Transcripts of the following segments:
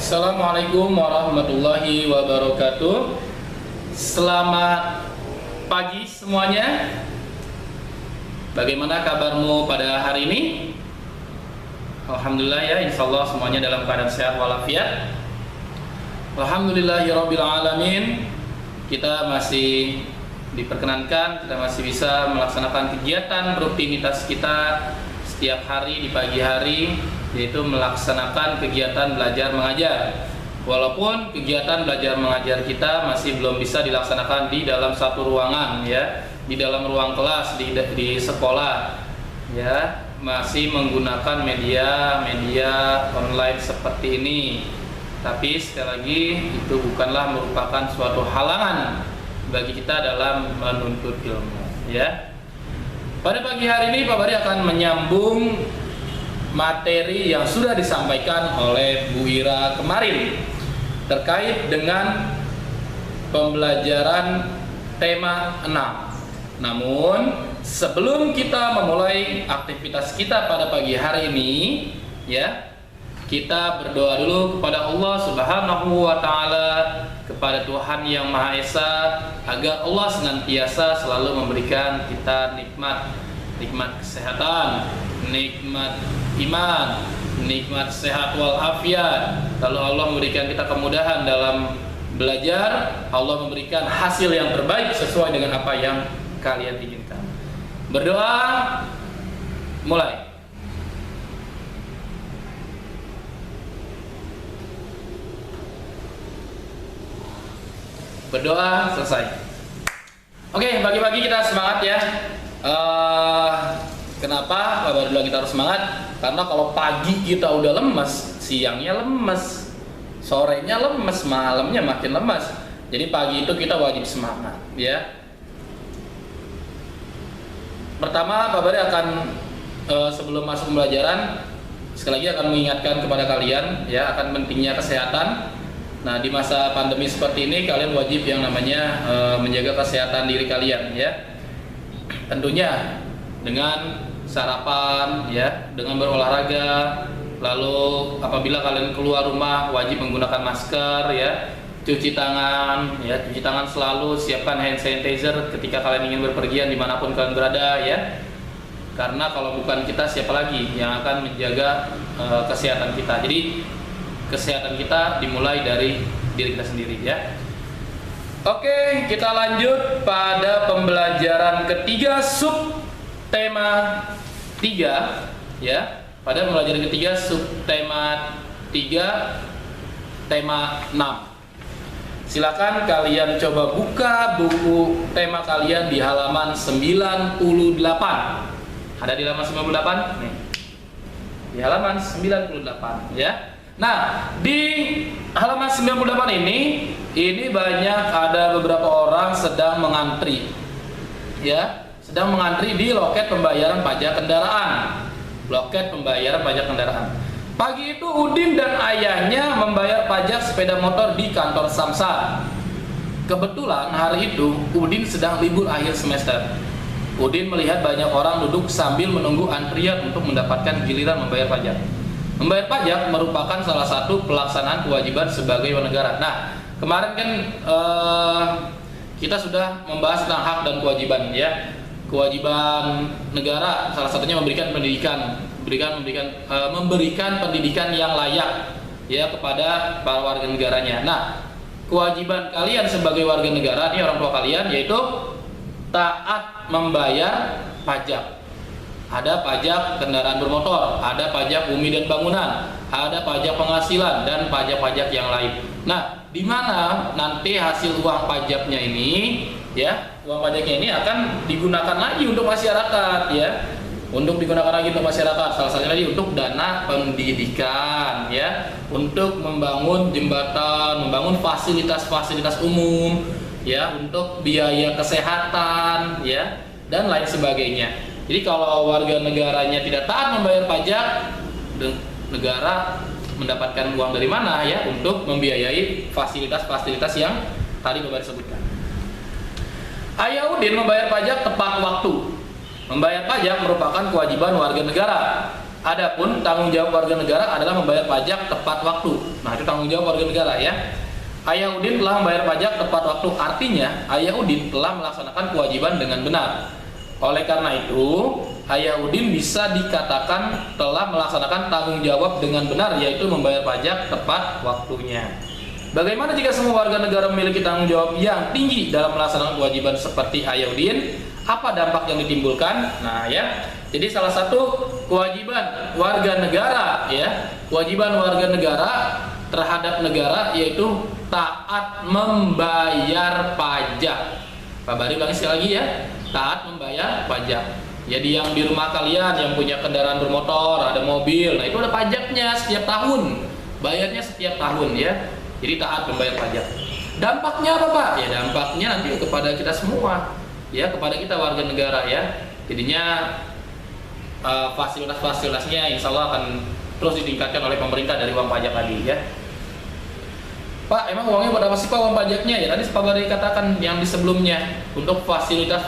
Assalamualaikum warahmatullahi wabarakatuh. Selamat pagi semuanya. Bagaimana kabarmu pada hari ini? Alhamdulillah ya, insyaallah semuanya dalam keadaan sehat walafiat. Alhamdulillahirabbil alamin. Kita masih diperkenankan, kita masih bisa melaksanakan kegiatan rutinitas kita setiap hari di pagi hari, yaitu melaksanakan kegiatan belajar mengajar. Walaupun kegiatan belajar mengajar kita masih belum bisa dilaksanakan di dalam satu ruangan ya, di dalam ruang kelas di sekolah ya, masih menggunakan media online seperti ini. Tapi sekali lagi itu bukanlah merupakan suatu halangan bagi kita dalam menuntut ilmu ya. Pada pagi hari ini Pak Bari akan menyambung materi yang sudah disampaikan oleh Bu Ira kemarin terkait dengan pembelajaran tema 6. Namun sebelum kita memulai aktivitas kita pada pagi hari ini ya, kita berdoa dulu kepada Allah Subhanahu wa taala, kepada Tuhan yang Maha Esa, agar Allah senantiasa selalu memberikan kita nikmat kesehatan, nikmat iman, nikmat sehat walafiat. Lalu Allah memberikan kita kemudahan dalam belajar, Allah memberikan hasil yang terbaik sesuai dengan apa yang kalian inginkan. Berdoa, mulai. Berdoa, selesai. Oke, pagi-pagi kita semangat ya. Kenapa Pak Bari kita harus semangat? Karena kalau pagi kita udah lemes, siangnya lemes, sorenya lemes, malamnya makin lemes. Jadi pagi itu kita wajib semangat ya. Pertama Pak Bari akan sebelum masuk pembelajaran sekali lagi akan mengingatkan kepada kalian ya akan pentingnya kesehatan. Nah, di masa pandemi seperti ini kalian wajib yang namanya menjaga kesehatan diri kalian ya. Tentunya dengan sarapan ya, dengan berolahraga, lalu apabila kalian keluar rumah wajib menggunakan masker ya, cuci tangan ya, cuci tangan selalu, siapkan hand sanitizer ketika kalian ingin berpergian dimanapun kalian berada ya. Karena kalau bukan kita siapa lagi yang akan menjaga kesehatan kita. Jadi kesehatan kita dimulai dari diri kita sendiri ya. Oke, kita lanjut pada pembelajaran ketiga sub tema 3 ya. Pada pembelajaran ketiga sub tema 3 tema 6. Silakan kalian coba buka buku tema kalian di halaman 98. Ada di halaman 98? Nih. Di halaman 98 ya. Nah, di halaman 98 ini banyak ada beberapa orang sedang mengantri ya, sedang mengantri di loket pembayaran pajak kendaraan. Loket pembayaran pajak kendaraan. Pagi itu Udin dan ayahnya membayar pajak sepeda motor di kantor Samsat. Kebetulan hari itu Udin sedang libur akhir semester. Udin melihat banyak orang duduk sambil menunggu antrian untuk mendapatkan giliran membayar pajak. Membayar pajak merupakan salah satu pelaksanaan kewajiban sebagai warga negara. Nah, kemarin kan kita sudah membahas tentang hak dan kewajiban ya. Kewajiban negara salah satunya memberikan pendidikan, memberikan pendidikan yang layak ya kepada para warga negaranya. Nah, kewajiban kalian sebagai warga negara ini orang tua kalian yaitu taat membayar pajak. Ada pajak kendaraan bermotor, ada pajak bumi dan bangunan, ada pajak penghasilan dan pajak-pajak yang lain. Nah, di mana nanti hasil uang pajaknya ini, ya, uang pajaknya ini akan digunakan lagi untuk masyarakat, ya, untuk digunakan lagi untuk masyarakat. Salah satunya lagi untuk dana pendidikan, ya, untuk membangun jembatan, membangun fasilitas-fasilitas umum, ya, untuk biaya kesehatan, ya, dan lain sebagainya. Jadi kalau warga negaranya tidak taat membayar pajak, negara mendapatkan uang dari mana ya untuk membiayai fasilitas-fasilitas yang tadi Bapak sebutkan. Ayah Udin membayar pajak tepat waktu. Membayar pajak merupakan kewajiban warga negara. Adapun tanggung jawab warga negara adalah membayar pajak tepat waktu. Nah, itu tanggung jawab warga negara ya. Ayah Udin telah membayar pajak tepat waktu, artinya Ayah Udin telah melaksanakan kewajiban dengan benar. Oleh karena itu, Ayah Udin bisa dikatakan telah melaksanakan tanggung jawab dengan benar, yaitu membayar pajak tepat waktunya. Bagaimana jika semua warga negara memiliki tanggung jawab yang tinggi dalam melaksanakan kewajiban seperti Ayah Udin? Apa dampak yang ditimbulkan? Nah ya, jadi salah satu kewajiban warga negara ya, kewajiban warga negara terhadap negara yaitu taat membayar pajak. Pak Bari ulangi sekali lagi ya, taat membayar pajak. Jadi yang di rumah kalian yang punya kendaraan bermotor, ada mobil, nah itu ada pajaknya setiap tahun, bayarnya setiap tahun ya. Jadi taat membayar pajak. Dampaknya apa Pak? Ya dampaknya nanti kepada kita semua, ya kepada kita warga negara ya. Jadinya fasilitas-fasilitasnya insya Allah akan terus ditingkatkan oleh pemerintah dari uang pajak tadi ya. Pak, emang uangnya buat apa sih Pak uang pajaknya? Ya tadi Pak Bari katakan yang di sebelumnya, untuk fasilitas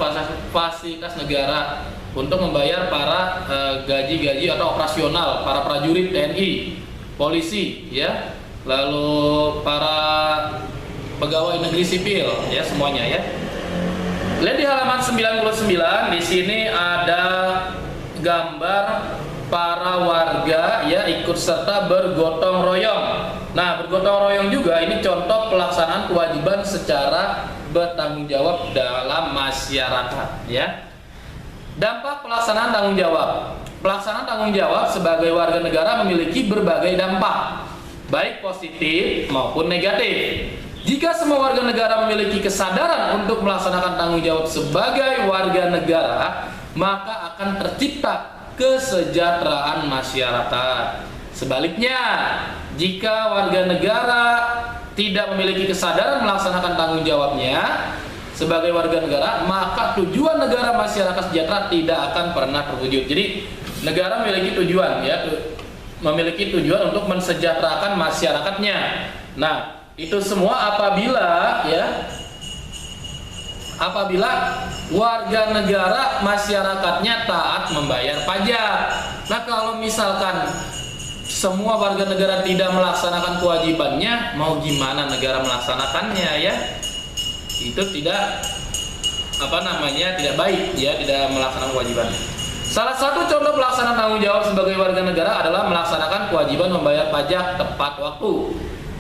negara, untuk membayar para gaji-gaji atau operasional para prajurit TNI, polisi ya, lalu para pegawai negeri sipil ya semuanya ya. Lihat di halaman 99, di sini ada gambar para warga ya ikut serta bergotong royong. Nah, bergotong royong juga ini contoh pelaksanaan kewajiban secara bertanggung jawab dalam masyarakat ya. Dampak pelaksanaan tanggung jawab. Pelaksanaan tanggung jawab sebagai warga negara memiliki berbagai dampak, baik positif maupun negatif. Jika semua warga negara memiliki kesadaran untuk melaksanakan tanggung jawab sebagai warga negara, maka akan tercipta kesejahteraan masyarakat. Sebaliknya, jika warga negara tidak memiliki kesadaran melaksanakan tanggung jawabnya sebagai warga negara, maka tujuan negara masyarakat sejahtera tidak akan pernah terwujud. Jadi, negara memiliki tujuan ya, memiliki tujuan untuk mensejahterakan masyarakatnya. Nah, itu semua apabila warga negara masyarakatnya taat membayar pajak. Nah, kalau misalkan semua warga negara tidak melaksanakan kewajibannya, mau gimana negara melaksanakannya ya? Itu tidak tidak baik ya, tidak melaksanakan kewajiban. Salah satu contoh pelaksanaan tanggung jawab sebagai warga negara adalah melaksanakan kewajiban membayar pajak tepat waktu.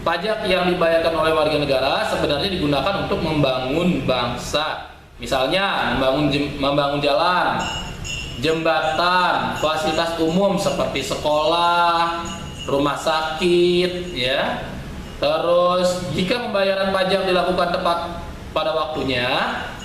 Pajak yang dibayarkan oleh warga negara sebenarnya digunakan untuk membangun bangsa. Misalnya membangun jalan, jembatan, fasilitas umum seperti sekolah, rumah sakit, ya. Terus jika pembayaran pajak dilakukan tepat pada waktunya,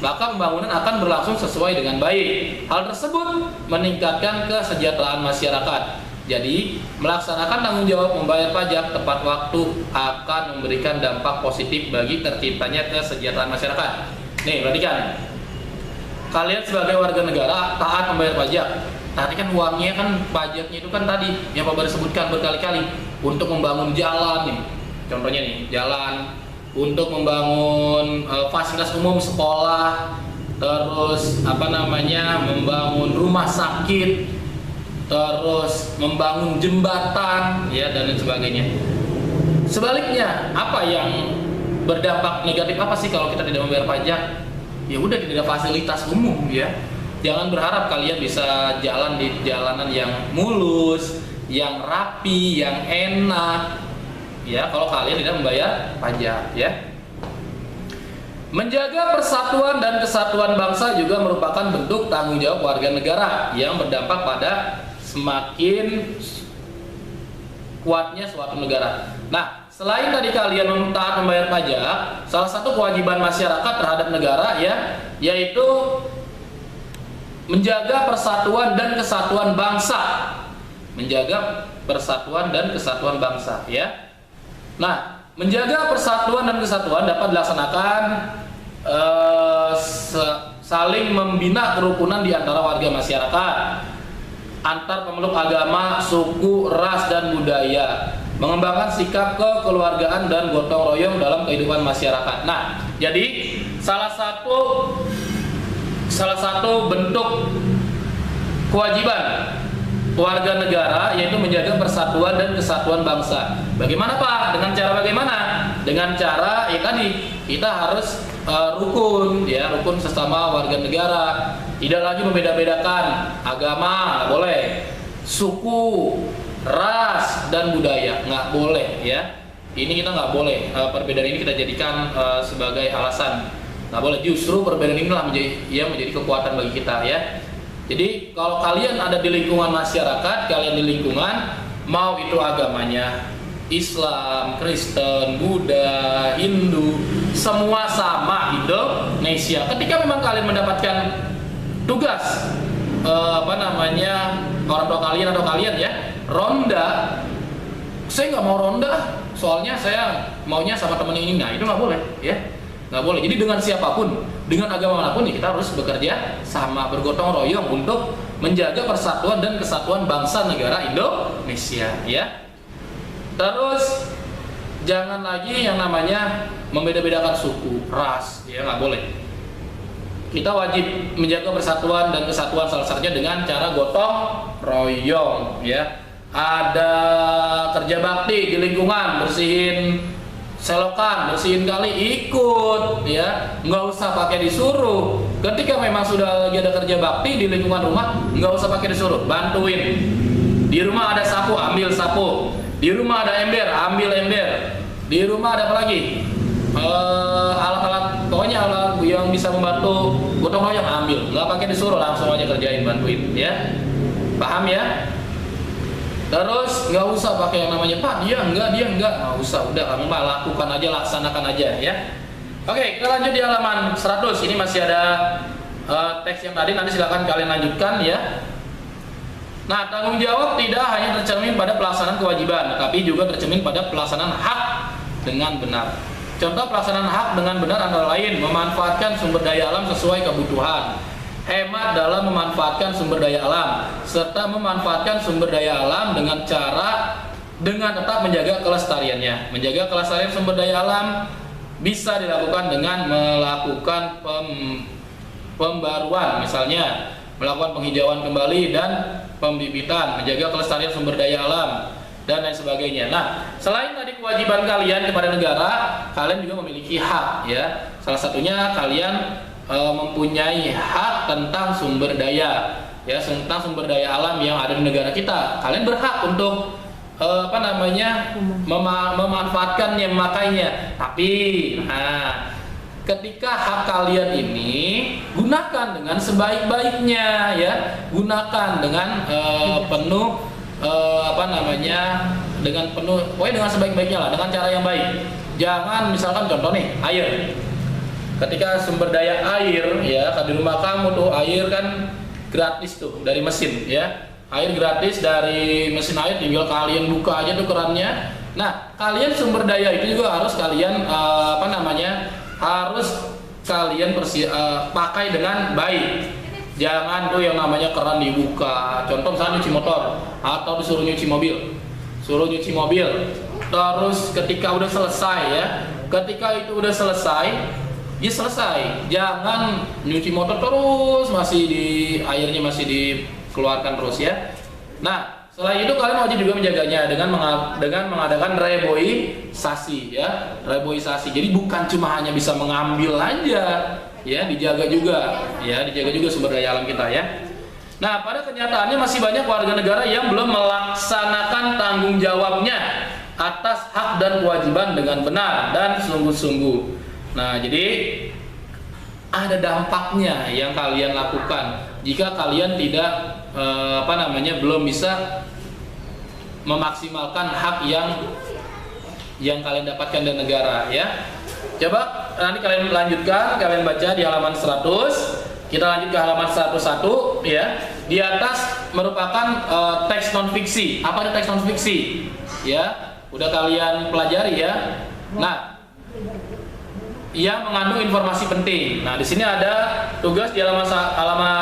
maka pembangunan akan berlangsung sesuai dengan baik. Hal tersebut meningkatkan kesejahteraan masyarakat. Jadi, melaksanakan tanggung jawab membayar pajak tepat waktu akan memberikan dampak positif bagi terciptanya kesejahteraan masyarakat. Nih, perhatikan. Kalian sebagai warga negara taat membayar pajak. Tadi kan uangnya kan pajaknya itu kan tadi yang Pak Bari sebutkan berkali-kali untuk membangun jalan nih. Contohnya nih, jalan, untuk membangun fasilitas umum sekolah, terus membangun rumah sakit, terus membangun jembatan ya dan lain sebagainya. Sebaliknya, apa yang berdampak negatif apa sih kalau kita tidak membayar pajak? Ya udah, tidak ada fasilitas umum ya. Jangan berharap kalian bisa jalan di jalanan yang mulus, yang rapi, yang enak ya kalau kalian tidak membayar pajak ya. Menjaga persatuan dan kesatuan bangsa juga merupakan bentuk tanggung jawab warga negara yang berdampak pada semakin kuatnya suatu negara. Nah, selain tadi kalian taat membayar pajak, salah satu kewajiban masyarakat terhadap negara ya, yaitu menjaga persatuan dan kesatuan bangsa. Menjaga persatuan dan kesatuan bangsa ya. Nah, menjaga persatuan dan kesatuan dapat dilaksanakan saling membina kerukunan di antara warga masyarakat, antar pemeluk agama, suku, ras, dan budaya, mengembangkan sikap kekeluargaan dan gotong royong dalam kehidupan masyarakat. Nah, jadi salah satu bentuk kewajiban warga negara, yaitu menjaga persatuan dan kesatuan bangsa. Bagaimana Pak? Dengan cara bagaimana? Dengan cara ya tadi kita harus rukun, ya, rukun sesama warga negara. Tidak lagi membeda-bedakan agama, nggak boleh, suku, ras dan budaya, nggak boleh, ya. Ini kita nggak boleh, perbedaan ini kita jadikan sebagai alasan, nggak boleh. Justru perbedaan inilah menjadi kekuatan bagi kita, ya. Jadi kalau kalian ada di lingkungan masyarakat, kalian di lingkungan, mau itu agamanya Islam, Kristen, Buddha, Hindu, semua sama Indonesia. Ketika memang kalian mendapatkan tugas orang tua kalian atau kalian, ya, ronda, saya nggak mau ronda, soalnya saya maunya sama temen ini, nah itu nggak boleh, ya, nggak boleh. Jadi dengan siapapun, dengan agama manapun, ya, kita harus bekerja sama, bergotong royong untuk menjaga persatuan dan kesatuan bangsa negara Indonesia, ya. Terus jangan lagi yang namanya membeda-bedakan suku, ras, ya, nggak boleh. Kita wajib menjaga persatuan dan kesatuan, salah satunya dengan cara gotong royong, ya. Ada kerja bakti di lingkungan, bersihin selokan, bersihin kali, ikut, ya, nggak usah pakai disuruh. Ketika memang sudah lagi ada kerja bakti di lingkungan rumah, nggak usah pakai disuruh, bantuin. Di rumah ada sapu, ambil sapu. Di rumah ada ember, ambil ember. Di rumah ada apa lagi? Alat-alat, pokoknya alat yang bisa membantu gotong royong, ambil. Nggak pakai disuruh, langsung aja kerjain, bantuin, ya. Paham, ya? Terus nggak usah pakai yang namanya Pak, dia enggak, nggak usah. Udah, kamu mah lakukan aja, laksanakan aja, ya. Oke, kita lanjut di halaman 100. Ini masih ada teks yang tadi, nanti silakan kalian lanjutkan, ya. Nah, tanggung jawab tidak hanya tercermin pada pelaksanaan kewajiban, tapi juga tercermin pada pelaksanaan hak dengan benar. Contoh pelaksanaan hak dengan benar antara lain memanfaatkan sumber daya alam sesuai kebutuhan, hemat dalam memanfaatkan sumber daya alam, serta memanfaatkan sumber daya alam dengan tetap menjaga kelestariannya. Menjaga kelestarian sumber daya alam bisa dilakukan dengan melakukan pembaruan, misalnya melakukan penghijauan kembali dan pembibitan, menjaga kelestarian sumber daya alam, dan lain sebagainya. Nah, selain tadi kewajiban kalian kepada negara, kalian juga memiliki hak, ya. Salah satunya kalian mempunyai hak tentang sumber daya, ya, tentang sumber daya alam yang ada di negara kita. Kalian berhak untuk memanfaatkannya, memakainya. Tapi, ketika hak kalian ini gunakan dengan sebaik-baiknya, ya, gunakan dengan dengan sebaik-baiknya lah, dengan cara yang baik. Jangan, misalkan contoh nih, air. Ketika sumber daya air, ya, di rumah kamu tuh air kan gratis tuh dari mesin, ya, air gratis dari mesin air, tinggal kalian buka aja tuh kerannya. Nah, kalian sumber daya itu juga harus kalian harus kalian pakai dengan baik. Jangan tuh yang namanya keran dibuka. Contoh misalnya nyuci motor atau disuruh nyuci mobil. Suruh nyuci mobil. Terus ketika udah selesai, ya. Ketika itu udah selesai, ya selesai. Jangan nyuci motor terus airnya masih dikeluarkan terus, ya. Nah, setelah itu kalian wajib juga menjaganya dengan mengadakan reboisasi, ya, reboisasi. Jadi bukan cuma hanya bisa mengambil aja, ya, dijaga juga sumber daya alam kita, ya. Nah, pada kenyataannya masih banyak warga negara yang belum melaksanakan tanggung jawabnya atas hak dan kewajiban dengan benar dan sungguh-sungguh. Nah, jadi ada dampaknya yang kalian lakukan jika kalian tidak belum bisa memaksimalkan hak yang kalian dapatkan dari negara, ya. Coba nanti kalian lanjutkan, kalian baca di halaman 100. Kita lanjut ke halaman 101, ya. Di atas merupakan teks non fiksi. Apa itu teks non fiksi? Ya, udah kalian pelajari, ya. Nah, yang mengandung informasi penting. Nah, di sini ada tugas di halaman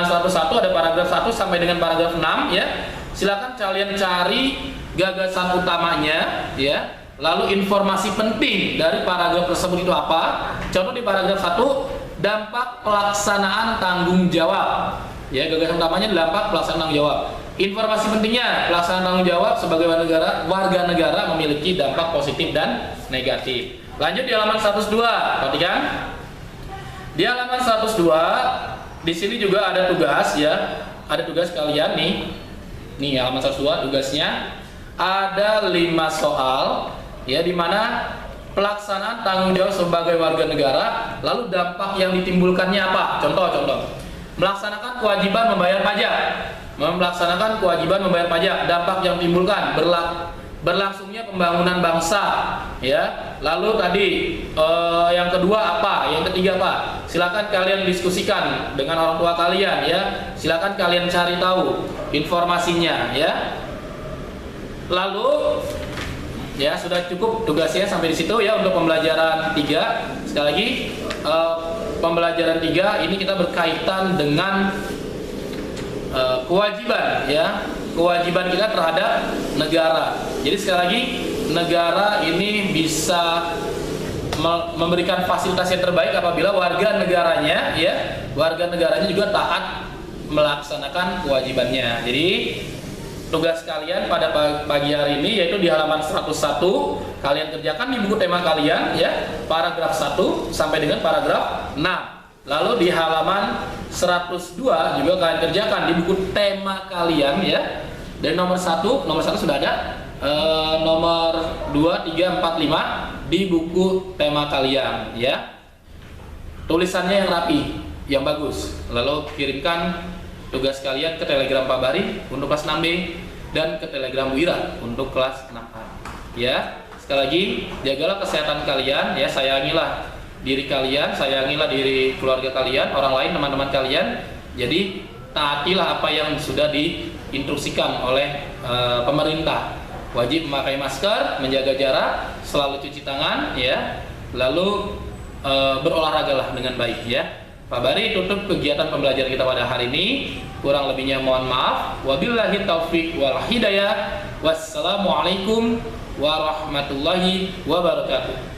101, ada paragraf 1 sampai dengan paragraf 6, ya. Silakan kalian cari gagasan utamanya, ya. Lalu informasi penting dari paragraf tersebut itu apa? Contoh di paragraf 1, dampak pelaksanaan tanggung jawab. Ya, gagasan utamanya dampak pelaksanaan tanggung jawab. Informasi pentingnya, pelaksanaan tanggung jawab sebagai warga negara memiliki dampak positif dan negatif. Lanjut di halaman 102, perhatikan. Di halaman 102, di sini juga ada tugas ya, ada tugas kalian nih. Nih halaman 102 tugasnya ada 5 soal ya, di mana pelaksanaan tanggung jawab sebagai warga negara, lalu dampak yang ditimbulkannya apa? Contoh. Melaksanakan kewajiban membayar pajak. Melaksanakan kewajiban membayar pajak, dampak yang ditimbulkan berlangsungnya pembangunan bangsa ya. Lalu tadi yang kedua apa? Yang ketiga apa? Silakan kalian diskusikan dengan orang tua kalian ya. Silakan kalian cari tahu informasinya ya. Lalu ya sudah cukup tugasnya sampai di situ ya untuk pembelajaran 3. Sekali lagi pembelajaran 3 ini kita berkaitan dengan kewajiban ya, kewajiban kita terhadap negara. Jadi sekali lagi negara ini bisa memberikan fasilitas yang terbaik apabila warga negaranya ya, warga negaranya juga taat melaksanakan kewajibannya. Jadi tugas kalian pada pagi hari ini yaitu di halaman 101 kalian kerjakan di buku tema kalian ya, paragraf 1 sampai dengan paragraf 6. Lalu di halaman 102 juga kalian kerjakan di buku tema kalian ya. Dari nomor 1 sudah ada, nomor 2, 3, 4, 5 di buku tema kalian ya. Tulisannya yang rapi, yang bagus. Lalu kirimkan tugas kalian ke Telegram Pak Bari untuk kelas 6B dan ke Telegram Wira untuk kelas 6A ya. Sekali lagi jagalah kesehatan kalian ya, sayangilah diri kalian, sayangilah diri keluarga kalian, orang lain, teman-teman kalian. Jadi taatilah apa yang sudah diinstruksikan oleh pemerintah. Wajib memakai masker, menjaga jarak, selalu cuci tangan ya. Lalu berolahragalah dengan baik ya. Pak Bari tutup kegiatan pembelajaran kita pada hari ini. Kurang lebihnya mohon maaf. Wabillahi taufiq wal hidayah. Wassalamualaikum warahmatullahi wabarakatuh.